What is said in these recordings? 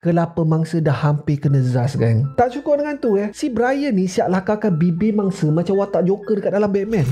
Kelapa mangsa dah hampir kena zas gang. Tak cukup dengan tu si Brian ni siap lakarkan bibir mangsa macam watak Joker dekat dalam Batman.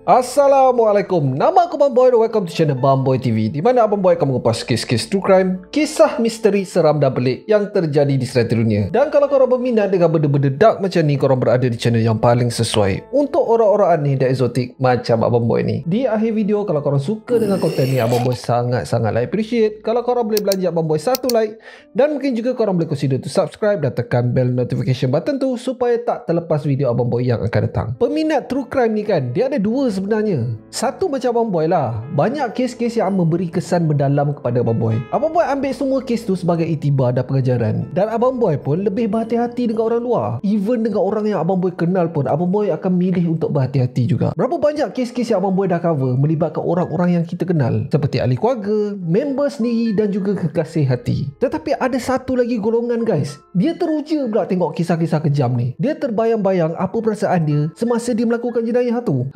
Assalamualaikum, nama aku Bang Boy dan welcome to channel Bang Boy TV, di mana Abang Boy akan mengupas kes-kes true crime, kisah misteri seram dan pelik yang terjadi di seluruh dunia. Dan kalau korang berminat dengan benda-benda dark macam ni, korang berada di channel yang paling sesuai untuk orang-orang aneh dan eksotik macam Abang Boy ni. Di akhir video, kalau korang suka dengan konten ni, Abang Boy sangat-sangat appreciate kalau korang boleh belanja Abang Boy satu like, dan mungkin juga korang boleh consider to subscribe dan tekan bell notification button tu supaya tak terlepas video Abang Boy yang akan datang. Peminat true crime ni kan, dia ada dua sebenarnya. Satu macam Abang Boy lah, banyak kes-kes yang memberi kesan mendalam kepada Abang Boy. Abang Boy ambil semua kes tu sebagai iktibar dan pengajaran. Dan Abang Boy pun lebih berhati-hati dengan orang luar. Even dengan orang yang Abang Boy kenal pun, Abang Boy akan milih untuk berhati-hati juga. Berapa banyak kes-kes yang Abang Boy dah cover melibatkan orang-orang yang kita kenal, seperti ahli keluarga, member sendiri dan juga kekasih hati. Tetapi ada satu lagi golongan guys, dia teruja pula tengok kisah-kisah kejam ni. Dia terbayang-bayang apa perasaan dia semasa dia melakukan jenayah tu.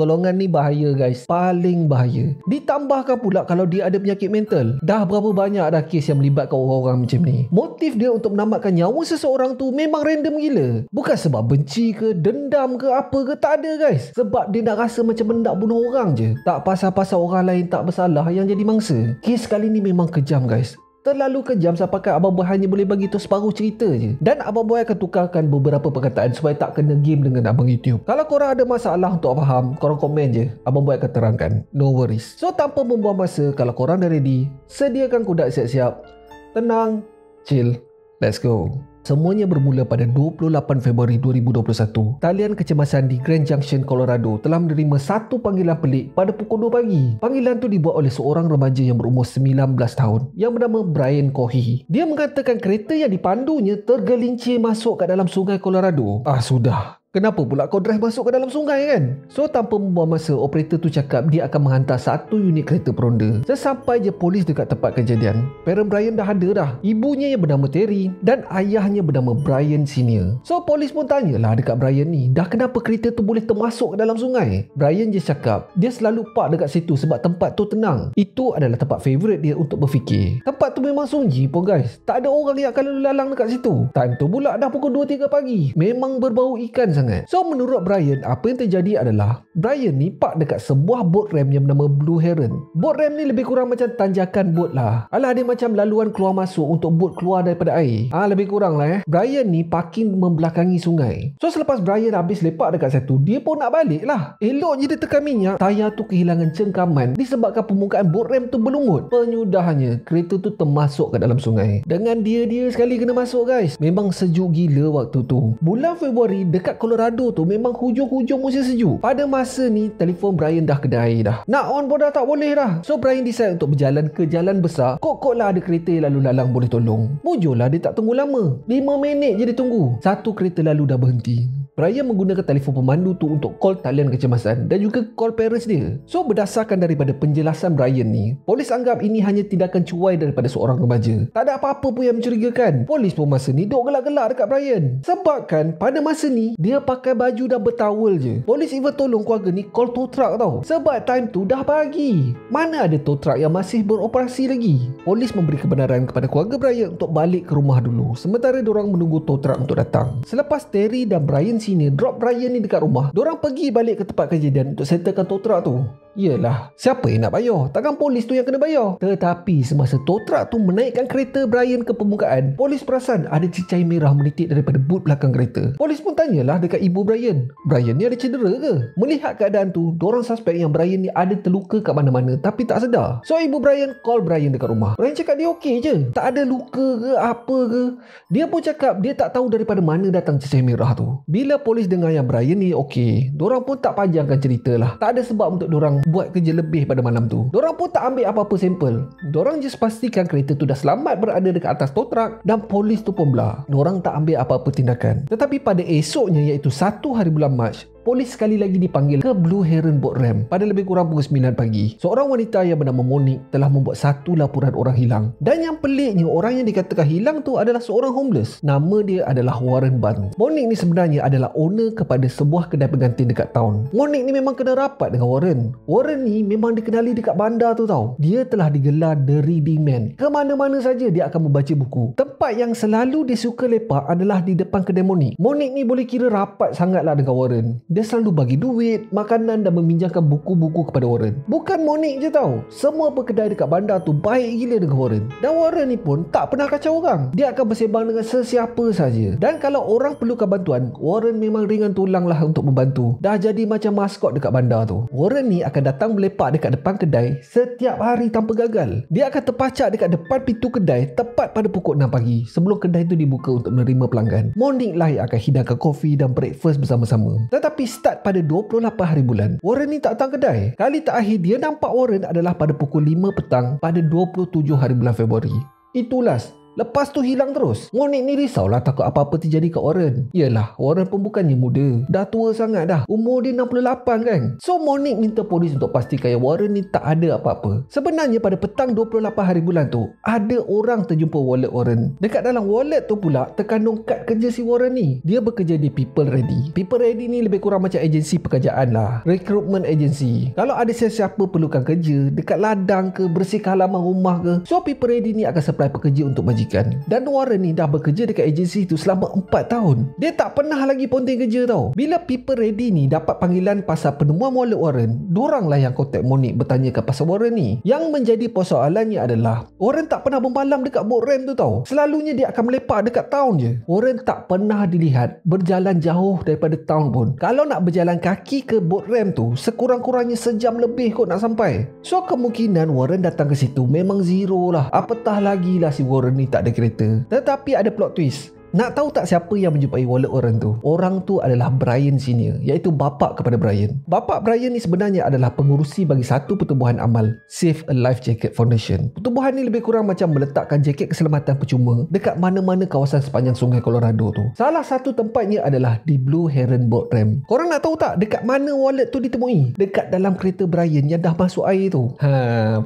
Golongan ni bahaya guys, paling bahaya. Ditambahkan pula kalau dia ada penyakit mental. Dah berapa banyak dah kes yang melibatkan orang-orang macam ni. Motif dia untuk menamatkan nyawa seseorang tu memang random gila. Bukan sebab benci ke, dendam ke, apa ke, tak ada guys. Sebab dia nak rasa macam hendak bunuh orang je. Tak pasal-pasal orang lain tak bersalah yang jadi mangsa. Kes kali ni memang kejam guys. Terlalu kejam sampai Abang Boy hanya boleh bagi tu separuh cerita je. Dan Abang Boy akan tukarkan beberapa perkataan supaya tak kena game dengan abang YouTube. Kalau korang ada masalah untuk faham, korang komen je, Abang Boy akan terangkan. No worries. So tanpa membuang masa, kalau korang dah ready, sediakan kuda siap-siap. Tenang, chill, let's go. Semuanya bermula pada 28 Februari 2021. Talian kecemasan di Grand Junction, Colorado telah menerima satu panggilan pelik pada pukul 2 pagi. Panggilan tu dibuat oleh seorang remaja yang berumur 19 tahun yang bernama Brian Cohey. Dia mengatakan kereta yang dipandunya tergelincir masuk ke dalam sungai Colorado. Sudah. Kenapa pula kau drive masuk ke dalam sungai kan? So tanpa membuang masa, operator tu cakap dia akan menghantar satu unit kereta peronda. Sesampai je polis dekat tempat kejadian, parent Brian dah ada dah. Ibunya yang bernama Terry dan ayahnya bernama Brian Senior. So polis pun tanyalah dekat Brian ni, dah kenapa kereta tu boleh termasuk ke dalam sungai? Brian je cakap dia selalu park dekat situ sebab tempat tu tenang. Itu adalah tempat favourite dia untuk berfikir. Tempat tu memang sunyi pun guys, tak ada orang yang akan lalu lalang dekat situ. Time tu pula dah pukul 2-3 pagi. Memang berbau ikan sangat. So menurut Brian, apa yang terjadi adalah Brian ni park dekat sebuah boat ramp yang bernama Blue Heron. Boat ramp ni lebih kurang macam tanjakan boat lah. Alah, dia macam laluan keluar masuk untuk boat keluar daripada air. Lebih kurang lah Brian ni parking membelakangi sungai. So selepas Brian habis lepak dekat situ, dia pun nak balik lah. Elok je dia tekan minyak, tayar tu kehilangan cengkaman disebabkan permukaan boat ramp tu berlumut. Penyudahannya, kereta tu termasuk ke dalam sungai. Dengan dia sekali kena masuk guys. Memang sejuk gila waktu tu. Bulan Februari dekat Colorado tu memang hujung-hujung musim sejuk. Pada masa ni telefon Brian dah kedai air dah. Nak on pun dah tak boleh dah. So Brian decide untuk berjalan ke jalan besar. Kok lah ada kereta yang lalu lalang boleh tolong. Mujurlah dia tak tunggu lama. 5 minit je dia tunggu. Satu kereta lalu dah berhenti. Brian menggunakan telefon pemandu tu untuk call talian kecemasan dan juga call parents dia. So berdasarkan daripada penjelasan Brian ni, polis anggap ini hanya tindakan cuai daripada seorang remaja. Tak ada apa-apa pun yang mencurigakan. Polis pun masa ni duk gelak-gelak dekat Brian. Sebab kan pada masa ni dia pakai baju dan bertawel je. Polis even tolong keluarga ni call tow truck tau. Sebab time tu dah pagi. Mana ada tow truck yang masih beroperasi lagi. Polis memberi kebenaran kepada keluarga Brian untuk balik ke rumah dulu, sementara diorang menunggu tow truck untuk datang. Selepas Terry dan Brian sini drop Brian ni dekat rumah, diorang pergi balik ke tempat kejadian untuk settlekan tow truck tu. Yelah, siapa yang nak bayar? Takkan polis tu yang kena bayar? Tetapi semasa tow truck tu menaikkan kereta Brian ke permukaan, polis perasan ada cicai merah menitik daripada boot belakang kereta. Polis pun tanyalah dekat ibu Brian, Brian ni ada cedera ke? Melihat keadaan tu, diorang suspek yang Brian ni ada terluka kat mana-mana tapi tak sedar. So ibu Brian call Brian dekat rumah. Brian cakap dia okey je, tak ada luka ke apa ke. Dia pun cakap dia tak tahu daripada mana datang cicai merah tu. Bila polis dengar yang Brian ni okey, diorang pun tak panjangkan cerita lah. Tak ada sebab untuk diorang buat kerja lebih pada malam tu. Diorang pun tak ambil apa-apa sampel. Diorang just pastikan kereta tu dah selamat berada dekat atas tow truck dan polis tu pun belah. Diorang tak ambil apa-apa tindakan. Tetapi pada esoknya, iaitu 1 hari bulan Mac, polis sekali lagi dipanggil ke Blue Heron Boat Ramp pada lebih kurang pukul 9 pagi. Seorang wanita yang bernama Monique telah membuat satu laporan orang hilang. Dan yang peliknya, orang yang dikatakan hilang tu adalah seorang homeless. Nama dia adalah Warren Bunn. Monique ni sebenarnya adalah owner kepada sebuah kedai pengantin dekat town. Monique ni memang kena rapat dengan Warren. Warren ni memang dikenali dekat bandar tu tau. Dia telah digelar The Reading Man. Ke mana-mana saja dia akan membaca buku. Tempat yang selalu dia suka lepak adalah di depan kedai Monique. Monique ni boleh kira rapat sangatlah dengan Warren. Dia selalu bagi duit, makanan dan meminjamkan buku-buku kepada Warren. Bukan Monique je tau, semua pekedai dekat bandar tu baik gila dengan Warren. Dan Warren ni pun tak pernah kacau orang. Dia akan bersembang dengan sesiapa saja. Dan kalau orang perlukan bantuan, Warren memang ringan tulang lah untuk membantu. Dah jadi macam maskot dekat bandar tu. Warren ni akan datang melepak dekat depan kedai setiap hari tanpa gagal. Dia akan terpacak dekat depan pintu kedai tepat pada pukul 6 pagi sebelum kedai tu dibuka untuk menerima pelanggan. Monique lah yang akan hidangkan kopi dan breakfast bersama-sama. Tetapi start pada 28 hari bulan, Warren ni tak datang kedai. Kali terakhir dia nampak Warren adalah pada pukul 5 petang pada 27 hari bulan Februari. Itulah. Lepas tu hilang terus. Monique ni risaulah takut apa-apa terjadi kat Warren. Yelah, Warren pun bukannya muda. Dah tua sangat dah. Umur dia 68 kan. So Monique minta polis untuk pastikan yang Warren ni tak ada apa-apa. Sebenarnya pada petang 28 hari bulan tu, ada orang terjumpa wallet Warren. Dekat dalam wallet tu pula terkandung kad kerja si Warren ni. Dia bekerja di People Ready. People Ready ni lebih kurang macam agensi pekerjaan lah. Recruitment agency. Kalau ada sesiapa perlukan kerja dekat ladang ke, bersihkan halaman rumah ke, so People Ready ni akan supply pekerja untuk majikan. Dan Warren ni dah bekerja dekat agensi tu selama 4 tahun. Dia tak pernah lagi ponting kerja tau. Bila People Ready ni dapat panggilan pasal penemuan wallet Warren, dorang lah yang kontak Monique bertanya ke pasal Warren ni. Yang menjadi persoalannya adalah Warren tak pernah bermalam dekat boat ramp tu tau. Selalunya dia akan melepak dekat town je. Warren tak pernah dilihat berjalan jauh daripada town pun. Kalau nak berjalan kaki ke boat ramp tu, sekurang-kurangnya sejam lebih kot nak sampai. So kemungkinan Warren datang ke situ memang zero lah. Apatah lagi lah si Warren ni tak ada kereta. Tetapi ada plot twist. Nak tahu tak siapa yang menjumpai wallet orang tu? Orang tu adalah Brian Senior, iaitu bapa kepada Brian. Bapa Brian ni sebenarnya adalah pengurusi bagi satu pertubuhan amal, Save a Life Jacket Foundation. Pertubuhan ni lebih kurang macam meletakkan jaket keselamatan percuma dekat mana-mana kawasan sepanjang sungai Colorado tu. Salah satu tempatnya adalah di Blue Heron Boat Ramp. Korang nak tahu tak dekat mana wallet tu ditemui? Dekat dalam kereta Brian yang dah masuk air tu.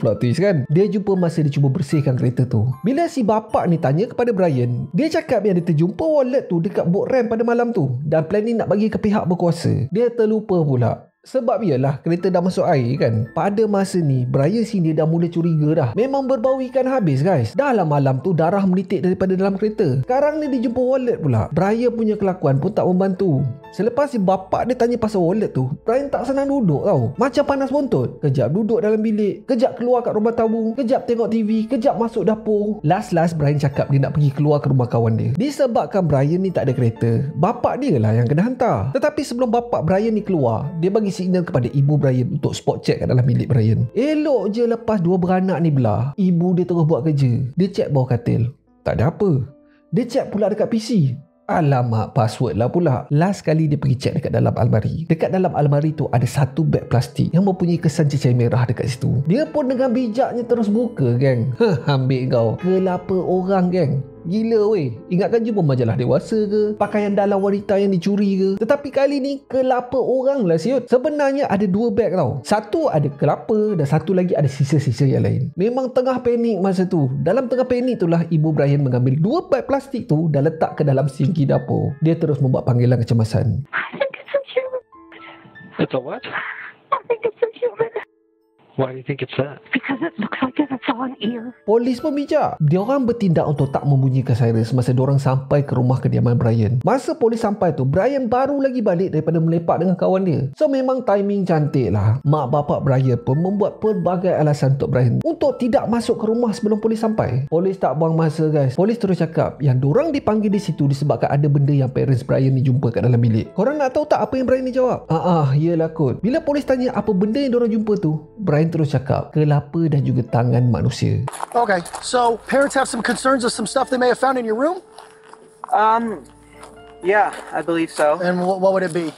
Plot twist kan? Dia jumpa masa dia cuba bersihkan kereta tu. Bila si bapa ni tanya kepada Brian, dia cakap yang dia jumpa wallet tu dekat boat ramp pada malam tu dan planning nak bagi ke pihak berkuasa. Dia terlupa pula. Sebab iyalah kereta dah masuk air kan. Pada masa ni Brian sini dah mula curiga dah. Memang berbau ikan habis guys. Dah lah malam tu darah menitik daripada dalam kereta. Sekarang ni dia jumpa wallet pula. Brian punya kelakuan pun tak membantu. Selepas si bapak dia tanya pasal wallet tu, Brian tak senang duduk tau. Macam panas bontot. Kejap duduk dalam bilik, kejap keluar kat rumah tamu, kejap tengok TV, kejap masuk dapur. Last Brian cakap dia nak pergi keluar ke rumah kawan dia. Disebabkan Brian ni tak ada kereta, bapak dia lah yang kena hantar. Tetapi sebelum bapak Brian ni keluar, dia bagi signal kepada ibu Brian untuk spot check kat dalam bilik Brian. Elok je lepas dua beranak ni belah, ibu dia terus buat kerja. Dia check bawah katil, tak ada apa. Dia check pula dekat PC, alamak, password lah pula. Last kali dia pergi check dekat dalam almari. Dekat dalam almari tu ada satu beg plastik yang mempunyai kesan cecair merah dekat situ. Dia pun dengan bijaknya terus buka, geng. Ambil kau. Kelapa orang, geng. Gila weh. Ingatkan jumpa majalah dewasa ke, pakaian dalam wanita yang dicuri ke. Tetapi kali ni kelapa orang lah siut. Sebenarnya ada dua beg tau. Satu ada kelapa dan satu lagi ada sisa-sisa yang lain. Memang tengah panik masa tu. Dalam tengah panik itulah ibu Brian mengambil dua beg plastik tu dan letak ke dalam sinki dapur. Dia terus membuat panggilan kecemasan. I think it's a human. It's a what? I think it's a human. Why do you think it's that? Because it looks like it's on ear. Polis pun bijak. Diorang bertindak untuk tak membunyikan siren semasa diorang sampai ke rumah kediaman Brian. Masa polis sampai tu, Brian baru lagi balik daripada melepak dengan kawan dia. So memang timing cantik lah. Mak bapak Brian pun membuat pelbagai alasan untuk Brian untuk tidak masuk ke rumah sebelum polis sampai. Polis tak buang masa guys. Polis terus cakap yang diorang dipanggil di situ disebabkan ada benda yang parents Brian ni jumpa kat dalam bilik. Korang nak tahu tak apa yang Brian ni jawab? Yelah kot. Bila polis tanya apa benda yang diorang jumpa tu, Brian terus cakap kelapa dan juga tangan manusia. Okay, so parents have some concerns of some stuff they may have found in your room? Yeah, I believe so. And what would it be?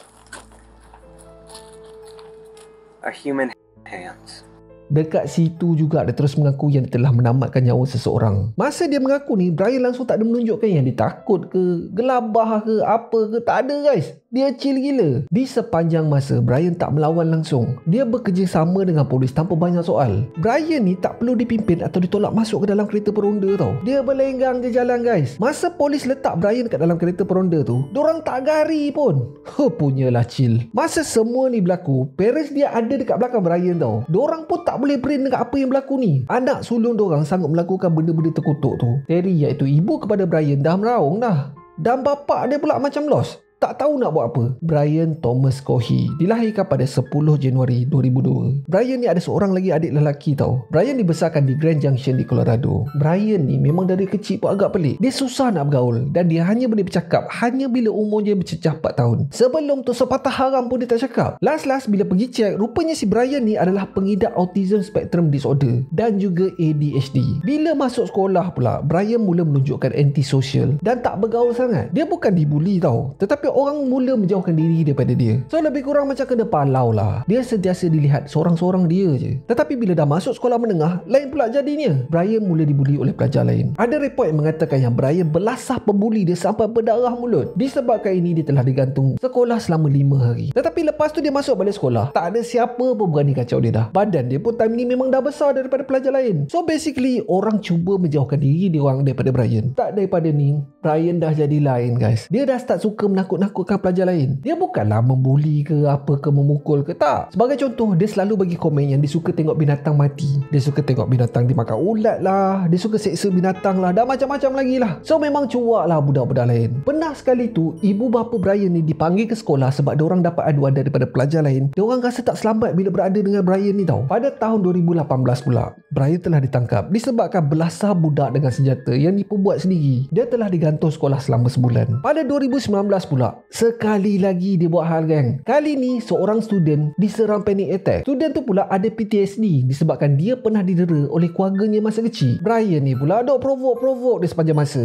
A human hands. Dekat situ juga dia terus mengaku yang telah menamatkan nyawa seseorang. Masa dia mengaku ni, Brian langsung tak ada menunjukkan yang dia takut ke, gelabah ke, apa ke. Tak ada guys. Dia chill gila. Di sepanjang masa, Brian tak melawan langsung. Dia bekerja sama dengan polis tanpa banyak soal. Brian ni tak perlu dipimpin atau ditolak masuk ke dalam kereta peronda tau. Dia berlenggang je jalan guys. Masa polis letak Brian kat dalam kereta peronda tu, dorang tak gari pun. Punyalah chill. Masa semua ni berlaku, parents dia ada dekat belakang Brian tau. Dorang pun tak boleh brain dekat apa yang berlaku ni. Anak sulung dorang sanggup melakukan benda-benda terkutuk tu. Terry iaitu ibu kepada Brian dah meraung dah. Dan bapak dia pula macam lost. Tak tahu nak buat apa. Brian Thomas Cohey dilahirkan pada 10 Januari 2002. Brian ni ada seorang lagi adik lelaki tau. Brian dibesarkan di Grand Junction di Colorado. Brian ni memang dari kecil pun agak pelik. Dia susah nak bergaul dan dia hanya boleh bercakap hanya bila umurnya bercecah 4 tahun. Sebelum tu sepatah haram pun dia tak cakap. Last bila pergi cek, rupanya si Brian ni adalah pengidap Autism Spectrum Disorder dan juga ADHD. Bila masuk sekolah pula, Brian mula menunjukkan antisocial dan tak bergaul sangat. Dia bukan dibuli tau, tetapi orang mula menjauhkan diri daripada dia. So lebih kurang macam kena palau lah. Dia sentiasa dilihat seorang-seorang dia je. Tetapi bila dah masuk sekolah menengah, lain pula jadinya. Brian mula dibuli oleh pelajar lain. Ada report yang mengatakan yang Brian belasah pembuli dia sampai berdarah mulut. Disebabkan ini dia telah digantung sekolah selama 5 hari. Tetapi lepas tu dia masuk balik sekolah, tak ada siapa pun berani kacau dia dah. Badan dia pun time ni memang dah besar daripada pelajar lain. So basically orang cuba menjauhkan diri dia orang daripada Brian. Tak daripada ni, Brian dah jadi lain guys. Dia dah start suka menakutkan pelajar lain. Dia bukanlah membuli ke apa ke memukul ke, tak. Sebagai contoh, dia selalu bagi komen yang dia suka tengok binatang mati. Dia suka tengok binatang dimakan ulat lah. Dia suka seksa binatang lah. Dan macam-macam lagi lah. So memang cuak lah budak-budak lain. Pernah sekali tu, ibu bapa Brian ni dipanggil ke sekolah sebab diorang dapat aduan daripada pelajar lain. Diorang rasa tak selamat bila berada dengan Brian ni tau. Pada tahun 2018 pula, Brian telah ditangkap disebabkan belasah budak dengan senjata yang diperbuat sendiri. Dia telah digantung sekolah selama sebulan. Pada 2019 pula, sekali lagi dia buat hal geng. Kali ni seorang student diserang panic attack. Student tu pula ada PTSD disebabkan dia pernah didera oleh keluarganya masa kecil. Brian ni pula dok provok dia sepanjang masa.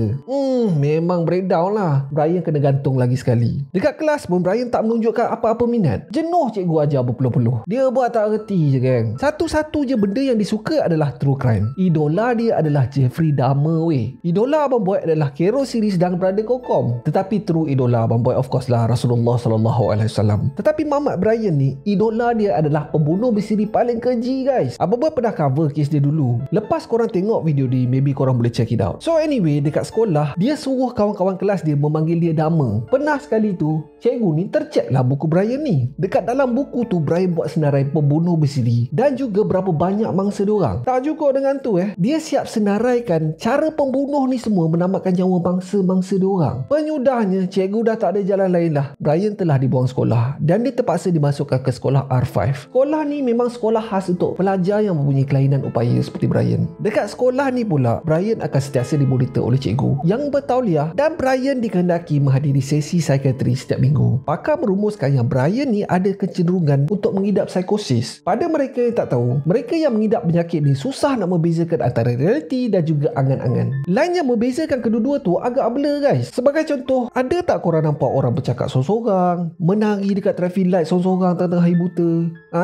Memang breakdown lah. Brian kena gantung lagi sekali. Dekat kelas pun Brian tak menunjukkan apa-apa minat. Jenuh cikgu ajar berpeluh-peluh. Dia buat tak reti je geng. Satu-satu je benda yang disuka adalah true crime. Idola dia adalah Jeffrey Dahmer weh. Idola Abang Boy adalah Kero series dan Brother Kokom. Tetapi true idola Abang Boy of course lah Rasulullah SAW. Tetapi Mamat Brian ni, idola dia adalah pembunuh bersiri paling keji guys. Abang Boy pernah cover kes dia dulu. Lepas korang tengok video ni, maybe korang boleh check it out. So anyway, dekat sekolah, dia suruh kawan-kawan kelas dia memanggil dia Dahmer. Pernah sekali tu, cikgu ni tercek lah buku Brian ni. Dekat dalam buku tu, Brian buat senarai pembunuh bersiri dan juga berapa banyak mangsa diorang. Tak cukup dengan tu dia siap senaraikan cara pembunuh ni semua menamatkan nyawa mangsa-mangsa diorang. Penyudahnya, cikgu dah tak ada jalan lain lah. Brian telah dibuang sekolah dan dia terpaksa dimasukkan ke sekolah R5. Sekolah ni memang sekolah khas untuk pelajar yang mempunyai kelainan upaya seperti Brian. Dekat sekolah ni pula, Brian akan sentiasa dimonitor oleh cikgu yang bertauliah dan Brian dikehendaki menghadiri sesi psikiatri setiap minggu. Pakar merumuskan yang Brian ni ada kecenderungan untuk mengidap psikosis. Pada mereka yang tak tahu, mereka yang mengidap penyakit ni susah nak membezakan antara realiti dan juga angan-angan. Lain yang membezakan kedua-dua tu agak blur guys. Sebagai contoh, ada tak korang nampak orang bercakap sorang-sorang, menari dekat traffic light sorang-sorang tengah-tengah hari buta?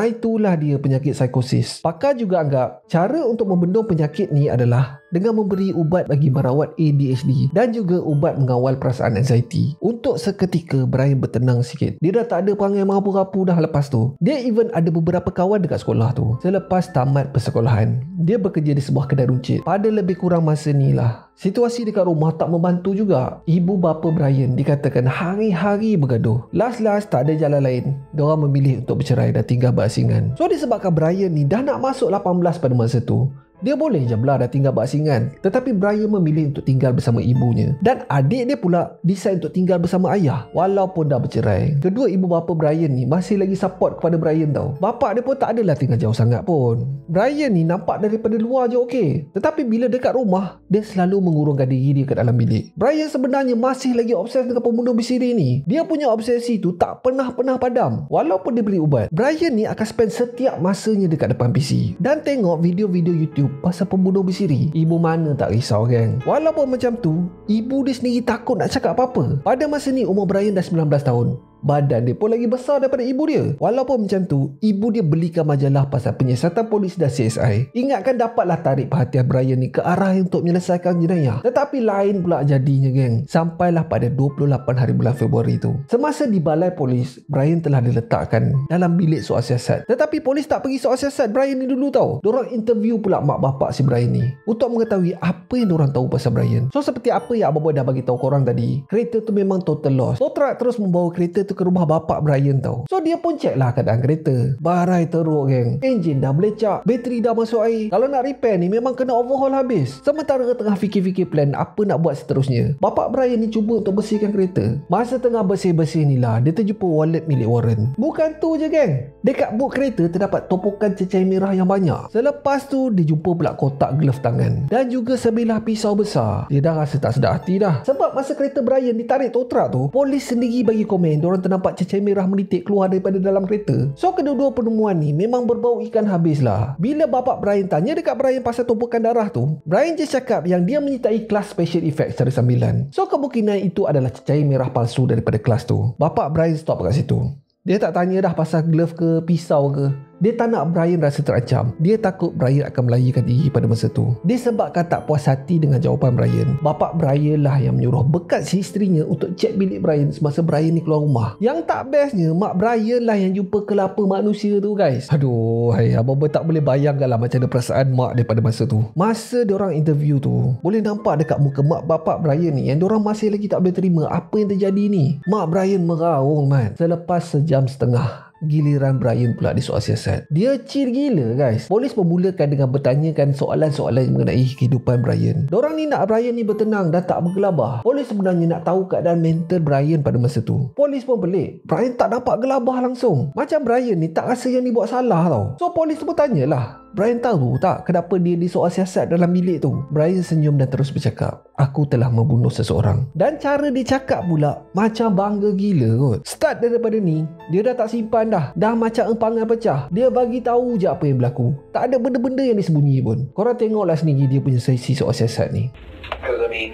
Itulah dia penyakit psikosis. Pakar juga anggap cara untuk membendung penyakit ni adalah dengan memberi ubat bagi merawat ADHD dan juga ubat mengawal perasaan anxiety. Untuk seketika Brian bertenang sikit. Dia dah tak ada perangai merapu-rapu dah lepas tu. Dia even ada beberapa kawan dekat sekolah tu. Selepas tamat persekolahan, dia bekerja di sebuah kedai runcit. Pada lebih kurang masa ni lah, situasi dekat rumah tak membantu juga. Ibu bapa Brian dikatakan hari-hari bergaduh. Last tak ada jalan lain. Diorang memilih untuk bercerai dan tinggal berasingan. So disebabkan Brian ni dah nak masuk 18 pada masa tu, dia boleh je belah dah tinggal berasingan. Tetapi Brian memilih untuk tinggal bersama ibunya. Dan adik dia pula decide untuk tinggal bersama ayah walaupun dah bercerai. Kedua ibu bapa Brian ni masih lagi support kepada Brian tau. Bapak dia pun tak adalah tinggal jauh sangat pun. Brian ni nampak daripada luar je okey. Tetapi bila dekat rumah, dia selalu mengurungkan diri dia ke dalam bilik. Brian sebenarnya masih lagi obses dengan pembunuh bersiri ni. Dia punya obsesi tu tak pernah padam. Walaupun dia beri ubat, Brian ni akan spend setiap masanya dekat depan PC dan tengok video-video YouTube pasal pembunuh bersiri. Ibu mana tak risau geng. Walaupun macam tu, ibu dia sendiri takut nak cakap apa-apa. Pada masa ni umur Brian dah 19 tahun. Badan dia pun lagi besar daripada ibu dia. Walaupun macam tu, ibu dia belikan majalah pasal penyiasatan polis dan CSI. Ingatkan dapatlah tarik perhatian Brian ni ke arah untuk menyelesaikan jenayah. Tetapi lain pula jadinya, geng. Sampailah pada 28 hari bulan Februari tu. Semasa di balai polis, Brian telah diletakkan dalam bilik soal siasat. Tetapi polis tak pergi soal siasat Brian ni dulu tau. Diorang interview pula mak bapak si Brian ni untuk mengetahui apa yang diorang tahu pasal Brian. So seperti apa yang Abang Boy dah bagi tahu korang tadi, kereta tu memang total loss. Tow truck terus membawa kereta tu ke rumah bapak Brian tau. So dia pun check lah keadaan kereta. Barai teruk, geng. Enjin dah melecak, bateri dah masuk air. Kalau nak repair ni memang kena overhaul habis. Sementara tengah fikir-fikir plan apa nak buat seterusnya, bapak Brian ni cuba untuk bersihkan kereta. Masa tengah bersih-bersih ni lah, dia terjumpa wallet milik Warren. Bukan tu je, geng. Dekat boot kereta terdapat topokan cecair merah yang banyak. Selepas tu dia jumpa pula kotak glove tangan dan juga sebilah pisau besar. Dia dah rasa tak sedar hati dah. Sebab masa kereta Brian ditarik tow truck tu, polis sendiri bagi komen diorang ternampak cecair merah menitik keluar daripada dalam kereta. So kedua-dua penemuan ni memang berbau ikan habis lah. Bila bapak Brian tanya dekat Brian pasal tumpukan darah tu, Brian just cakap yang dia menyertai kelas special effects secara sambilan. So kemungkinan itu adalah cecair merah palsu daripada kelas tu. Bapak Brian stop kat situ. Dia tak tanya dah pasal glove ke pisau ke. Dia tak nak Brian rasa terancam. Dia takut Brian akan melarikan diri pada masa tu. Disebabkan tak puas hati dengan jawapan Brian, bapak Brian lah yang menyuruh bekas si isterinya untuk cek bilik Brian semasa Brian ni keluar rumah. Yang tak bestnya, mak Brian lah yang jumpa kelapa manusia tu, guys. Aduh, Abang Boy tak boleh bayangkan lah macam mana perasaan mak daripada masa tu. Masa diorang interview tu, boleh nampak dekat muka mak bapak Brian ni yang diorang masih lagi tak boleh terima apa yang terjadi ni. Mak Brian meraung, man. Selepas sejam setengah, giliran Brian pula di soal siasat. Dia chill gila, guys. Polis memulakan dengan bertanyakan soalan-soalan mengenai kehidupan Brian. Diorang ni nak Brian ni bertenang dan tak bergelabah. Polis sebenarnya nak tahu keadaan mental Brian pada masa tu. Polis pun pelik. Brian tak nampak gelabah langsung. Macam Brian ni tak rasa yang dibuat salah tau. So polis pun tanyalah, Brian tahu tak kenapa dia di soal siasat dalam bilik tu? Brian senyum dan terus bercakap, aku telah membunuh seseorang. Dan cara dia cakap pula macam bangga gila kot. Start daripada ni, dia dah tak simpan dah. Dah macam empangan pecah. Dia bagi tahu je apa yang berlaku. Tak ada benda-benda yang disembunyi pun. Korang tengoklah sendiri dia punya sesi soal siasat ni. Because, I mean,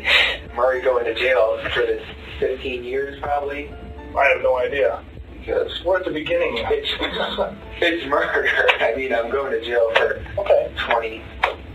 Murray going to jail for this 15 years probably. I have no idea. Because We're at the beginning. it's murder. I mean, I'm going to jail for 20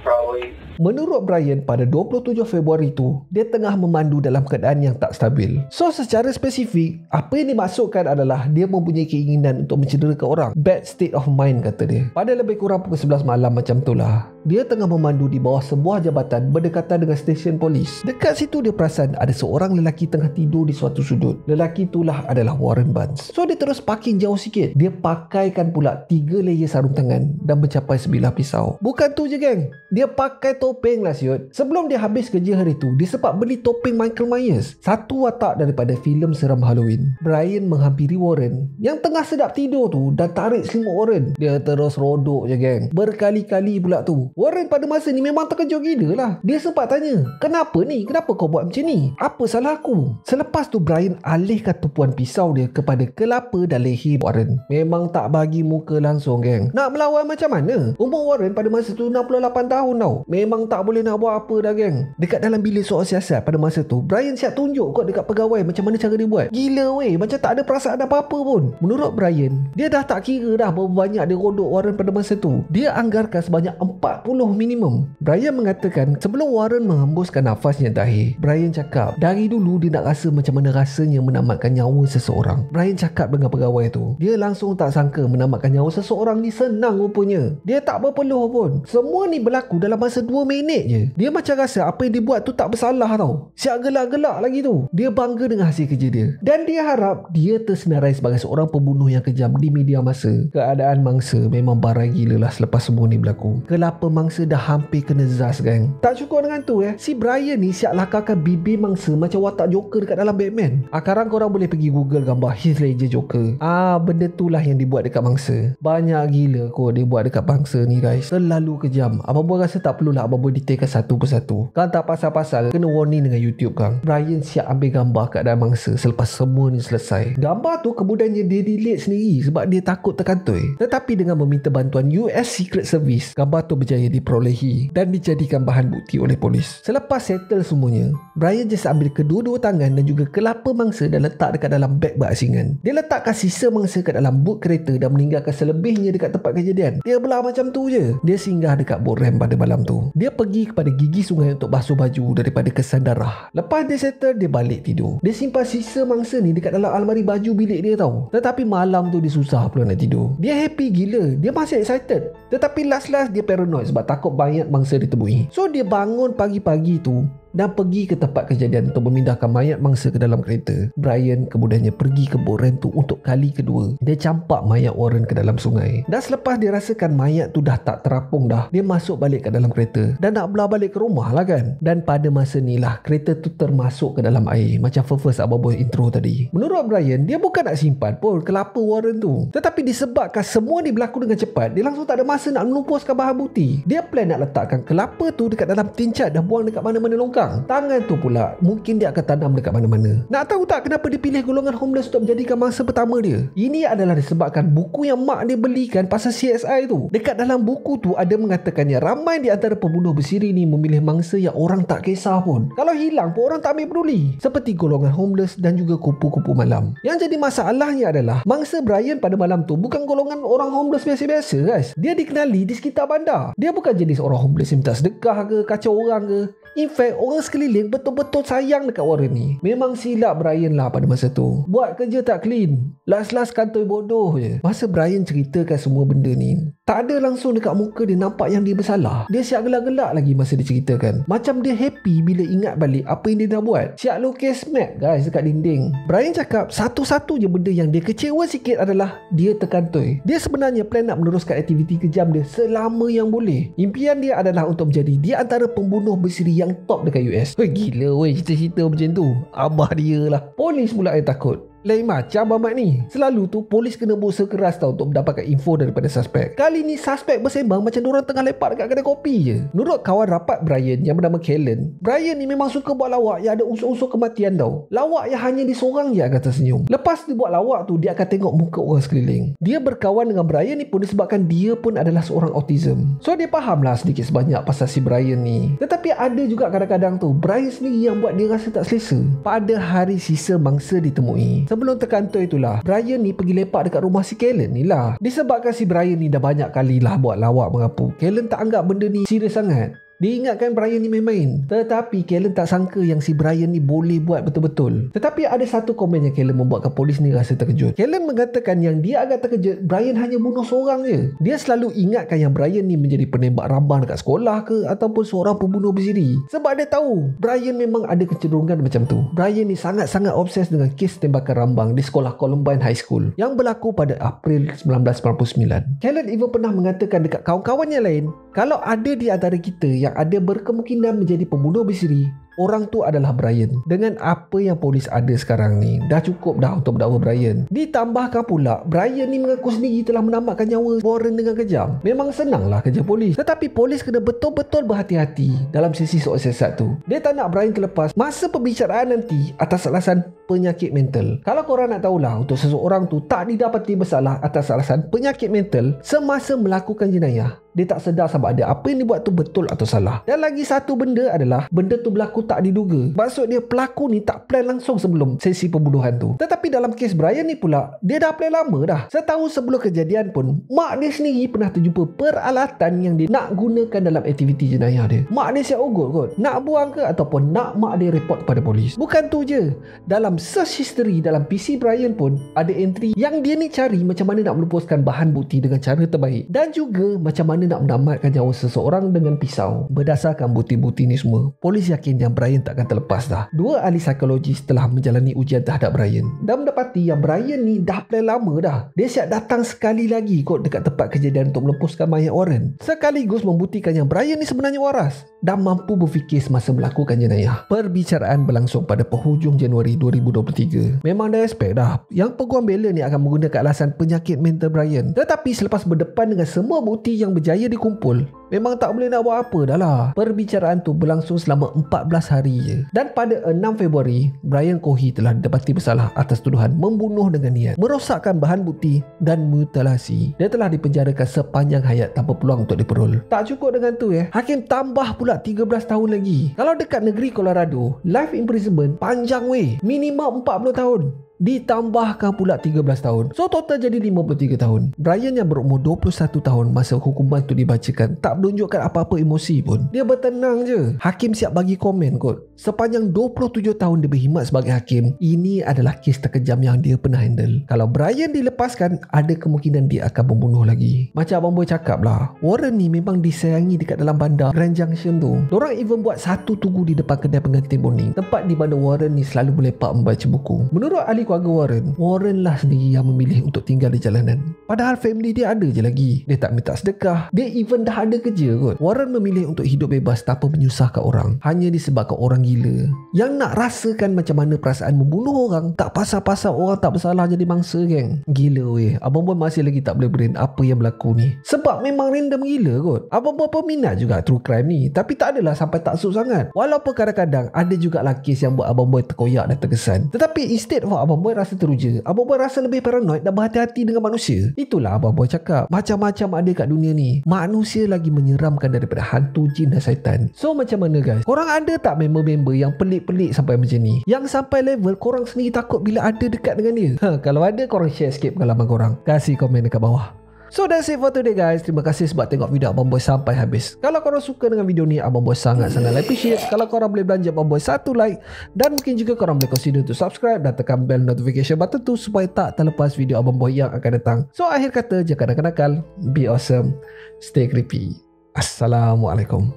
probably. Menurut Brian, pada 27 Februari tu, dia tengah memandu dalam keadaan yang tak stabil. So, secara spesifik, apa yang dimaksudkan adalah dia mempunyai keinginan untuk mencederakan orang. Bad state of mind, kata dia. Pada lebih kurang pukul 11 malam macam tu lah, dia tengah memandu di bawah sebuah jabatan berdekatan dengan stesen polis. Dekat situ dia perasan ada seorang lelaki tengah tidur di suatu sudut. Lelaki itulah adalah Warren Barnes. So, dia terus parking jauh sikit. Dia pakaikan pula 3 layer sarung tangan dan mencapai sebilah pisau. Bukan tu je, geng. Dia pakai topeng lah, siut. Sebelum dia habis kerja hari tu, dia sempat beli topeng Michael Myers, satu watak daripada filem seram Halloween. Brian menghampiri Warren yang tengah sedap tidur tu dan tarik selimut Warren. Dia terus rodok je, geng. Berkali-kali pula tu. Warren pada masa ni memang terkejut gila lah. Dia sempat tanya, kenapa ni? Kenapa kau buat macam ni? Apa salah aku? Selepas tu Brian alihkan tumpuan pisau dia kepada kelapa dan leher Warren. Memang tak bagi muka langsung, geng. Nak melawan macam mana? Umur Warren pada masa tu 68 tahun tau. Memang tak boleh nak buat apa dah, geng. Dekat dalam bilik soal siasat pada masa tu, Brian siap tunjuk kot dekat pegawai macam mana cara dia buat. Gila weh, macam tak ada perasaan apa-apa pun. Menurut Brian, dia dah tak kira dah berapa banyak dia rodok Warren pada masa tu. Dia anggarkan sebanyak 40 minimum. Brian mengatakan sebelum Warren menghembuskan nafasnya terakhir, Brian cakap dari dulu dia nak rasa macam mana rasanya menamatkan nyawa seseorang. Brian cakap dengan pegawai tu, dia langsung tak sangka menamatkan nyawa seseorang ni senang rupanya. Dia tak berpeluh pun. Semua ni berlaku dalam masa 2 minit je. Dia macam rasa apa yang dia buat tu tak bersalah tau. Siap gelak-gelak lagi tu. Dia bangga dengan hasil kerja dia. Dan dia harap dia tersenarai sebagai seorang pembunuh yang kejam di media masa. Keadaan mangsa memang barai gila lah selepas semua ni berlaku. Kelapa mangsa dah hampir kena zas, gang. Tak cukup dengan tu si Brian ni siap lakarkan bibir mangsa macam watak Joker dekat dalam Batman. Sekarang korang boleh pergi Google gambar Heath Ledger Joker. Benda tu lah yang dibuat dekat mangsa. Banyak gila kot dia buat dekat bangsa ni, guys. Terlalu kejam. Abang Boy rasa tak perlulah Abang Boy detailkan satu persatu. Kang tak pasal-pasal kena warning dengan YouTube kang. Brian siap ambil gambar keadaan mangsa selepas semua ni selesai. Gambar tu kemudiannya dia delete sendiri sebab dia takut terkantoi. Tetapi dengan meminta bantuan US Secret Service, gambar tu berjaya diperolehi dan dijadikan bahan bukti oleh polis. Selepas settle semuanya, Brian just ambil kedua-dua tangan dan juga kelapa mangsa dan letak dekat dalam beg berasingan. Dia letakkan sisa mangsa kat dalam boot kereta dan meninggalkan selebihnya dekat tempat kejadian. Dia belah macam tu je. Dia singgah dekat boat ramp pada malam tu. Dia pergi kepada gigi sungai untuk basuh baju daripada kesan darah. Lepas dia settle, dia balik tidur. Dia simpan sisa mangsa ni dekat dalam almari baju bilik dia tau. Tetapi malam tu dia susah pula nak tidur. Dia happy gila. Dia masih excited. Tetapi last dia paranoid sebab takut mayat mangsa ditemui. So dia bangun pagi-pagi tu dan pergi ke tempat kejadian untuk memindahkan mayat mangsa ke dalam kereta. Brian kemudiannya pergi ke boat ramp tu untuk kali kedua. Dia campak mayat Warren ke dalam sungai. Dan selepas dia rasakan mayat tu dah tak terapung dah, dia masuk balik ke dalam kereta dan nak belah balik ke rumah lah kan. Dan pada masa ni lah kereta tu termasuk ke dalam air, macam first Abang Boy intro tadi. Menurut Brian, dia bukan nak simpan pun kelapa Warren tu, tetapi disebabkan semua ni berlaku dengan cepat, dia langsung tak ada masa nak menumpuskan bahan bukti. Dia plan nak letakkan kelapa tu dekat dalam tincat dan buang dekat mana-mana longkang. Tangan tu pula mungkin dia akan tanam dekat mana-mana. Nak tahu tak kenapa dia pilih golongan homeless untuk menjadikan mangsa pertama dia? Ini adalah disebabkan buku yang mak dia belikan pasal CSI tu. Dekat dalam buku tu ada mengatakannya ramai di antara pembunuh bersiri ni memilih mangsa yang orang tak kisah pun. Kalau hilang pun orang tak ambil peduli. Seperti golongan homeless dan juga kupu-kupu malam. Yang jadi masalahnya adalah mangsa Brian pada malam tu bukan golongan orang homeless biasa-biasa guys. Dia dikenali di sekitar bandar. Dia bukan jenis orang homeless yang minta sedekah ke, kacau orang ke. In fact, orang sekeliling betul-betul sayang dekat Warren ni. Memang silap Brian lah pada masa tu. Buat kerja tak clean. Last kantoi bodoh je. Masa Brian ceritakan semua benda ni, tak ada langsung dekat muka dia nampak yang dia bersalah. Dia siap gelak-gelak lagi masa dia ceritakan. Macam dia happy bila ingat balik apa yang dia dah buat. Siap lukis map guys dekat dinding. Brian cakap satu-satu je benda yang dia kecewa sikit adalah dia terkantoi. Dia sebenarnya plan nak meneruskan aktiviti kejam dia selama yang boleh. Impian dia adalah untuk menjadi di antara pembunuh bersiri yang top dekat US. Weh gila weh cerita-cerita macam tu. Abah dia lah. Polis pula yang takut. Lain macam Mamat ni. Selalu tu polis kena berusaha keras tau untuk mendapatkan info daripada suspek. Kali ni suspek bersembang macam diorang tengah lepak dekat kedai kopi je. Menurut kawan rapat Brian yang bernama Kellen, Brian ni memang suka buat lawak yang ada unsur-unsur kematian tau. Lawak yang hanya disorang je akan tersenyum. Lepas dia buat lawak tu, dia akan tengok muka orang sekeliling. Dia berkawan dengan Brian ni pun disebabkan dia pun adalah seorang autism. So dia faham lah sedikit sebanyak pasal si Brian ni. Tetapi ada juga kadang-kadang tu Brian sendiri yang buat dia rasa tak selesa. Pada hari sisa mangsa ditemui, sebelum terkantoi itulah, Brian ni pergi lepak dekat rumah si Kellen ni lah. Disebabkan si Brian ni dah banyak kali lah buat lawak mengapu, Kellen tak anggap benda ni serius sangat. Dia ingatkan Brian ni main-main. Tetapi Kellen tak sangka yang si Brian ni boleh buat betul-betul. Tetapi ada satu komen yang Kellen membuatkan polis ni rasa terkejut. Kellen mengatakan yang dia agak terkejut Brian hanya bunuh seorang je. Dia selalu ingatkan yang Brian ni menjadi penembak rambang dekat sekolah ke ataupun seorang pembunuh bersiri. Sebab dia tahu Brian memang ada kecenderungan macam tu. Brian ni sangat-sangat obses dengan kes tembakan rambang di sekolah Columbine High School yang berlaku pada April 1999. Kellen even pernah mengatakan dekat kawan-kawannya lain, kalau ada di antara kita yang ada berkemungkinan menjadi pembunuh bersiri, orang tu adalah Brian. Dengan apa yang polis ada sekarang ni, dah cukup dah untuk mendakwa Brian. Ditambahkan pula, Brian ni mengaku sendiri telah menamatkan nyawa Warren dengan kejam. Memang senanglah kerja polis. Tetapi polis kena betul-betul berhati-hati dalam sesi soal siasat tu. Dia tak nak Brian terlepas masa pembicaraan nanti atas alasan penyakit mental. Kalau korang nak tahulah, untuk seseorang tu tak didapati bersalah atas alasan penyakit mental semasa melakukan jenayah, dia tak sedar sama ada apa yang dibuat tu betul atau salah. Dan lagi satu benda adalah benda tu berlaku tak diduga. Maksud dia pelaku ni tak plan langsung sebelum sesi pembunuhan tu. Tetapi dalam kes Brian ni pula, dia dah plan lama dah. Setahun sebelum kejadian pun, mak dia sendiri pernah terjumpa peralatan yang dia nak gunakan dalam aktiviti jenayah dia. Mak dia siap ugut kot, nak buang ke ataupun nak mak dia report kepada polis. Bukan tu je, dalam search history dalam PC Brian pun ada entry yang dia ni cari macam mana nak melupuskan bahan bukti dengan cara terbaik dan juga macam mana nak menamatkan nyawa seseorang dengan pisau. Berdasarkan bukti-bukti ni semua, polis yakin yang yang Brian takkan terlepas dah. Dua ahli psikologis telah menjalani ujian terhadap Brian dan mendapati yang Brian ni dah plan lama dah. Dia siap datang sekali lagi kot dekat tempat kejadian untuk melepaskan mayat Warren, sekaligus membuktikan yang Brian ni sebenarnya waras dan mampu berfikir semasa melakukan jenayah. Perbicaraan berlangsung pada penghujung Januari 2023. Memang dah expect dah yang peguam bela ni akan menggunakan alasan penyakit mental Brian. Tetapi selepas berdepan dengan semua bukti yang berjaya dikumpul, memang tak boleh nak buat apa dah lah. Perbicaraan tu berlangsung selama 14 hari je. Dan pada 6 Februari, Brian Cohy telah didapati bersalah atas tuduhan membunuh dengan niat, merosakkan bahan bukti dan mutilasi. Dia telah dipenjarakan sepanjang hayat tanpa peluang untuk diperol. Tak cukup dengan tu hakim tambah pula 13 tahun lagi. Kalau dekat negeri Colorado, life imprisonment panjang minimum 40 tahun. Ditambahkan pula 13 tahun. So total jadi 53 tahun. Brian yang berumur 21 tahun masa hukuman tu dibacakan tak menunjukkan apa-apa emosi pun. Dia bertenang je. Hakim siap bagi komen kot. Sepanjang 27 tahun dia berkhidmat sebagai hakim, ini adalah kes terkejam yang dia pernah handle. Kalau Brian dilepaskan, ada kemungkinan dia akan membunuh lagi. Macam Abang Boy cakap lah, Warren ni memang disayangi dekat dalam bandar Grand Junction tu. Diorang even buat satu tugu di depan kedai pengantin boning, tempat di mana Warren ni selalu melepak membaca buku. Menurut ahli keluarga Warren lah sendiri yang memilih untuk tinggal di jalanan. Padahal family dia ada je lagi. Dia tak minta sedekah. Dia even dah ada kerja kot. Warren memilih untuk hidup bebas tanpa menyusahkan orang, hanya disebabkan orang gila yang nak rasakan macam mana perasaan membunuh orang. Tak pasal-pasal orang tak bersalah jadi mangsa, geng. Gila Abang Boy masih lagi tak boleh brain apa yang berlaku ni. Sebab memang random gila kot. Abang Boy peminat juga true crime ni, tapi tak adalah sampai taksub sangat. Walaupun kadang-kadang ada juga lah kes yang buat Abang Boy terkoyak dan terkesan. Tetapi instead of Abang Boy rasa teruja, Abang Boy rasa lebih paranoid dan berhati-hati dengan manusia. Itulah Abang Boy cakap, macam-macam ada kat dunia ni. Manusia lagi menyeramkan daripada hantu, jin dan syaitan. So macam mana guys? Korang ada tak member-member yang pelik-pelik sampai macam ni? Yang sampai level korang sendiri takut bila ada dekat dengan dia? Kalau ada, korang share sikit pengalaman korang. Kasih komen dekat bawah. So that's it for today guys. Terima kasih sebab tengok video Abang Boy sampai habis. Kalau korang suka dengan video ni, Abang Boy sangat-sangat appreciate kalau korang boleh belanja Abang Boy satu like, dan mungkin juga korang boleh consider to subscribe dan tekan bell notification button tu supaya tak terlepas video Abang Boy yang akan datang. So akhir kata, jangan nakal-nakal, be awesome, stay creepy. Assalamualaikum.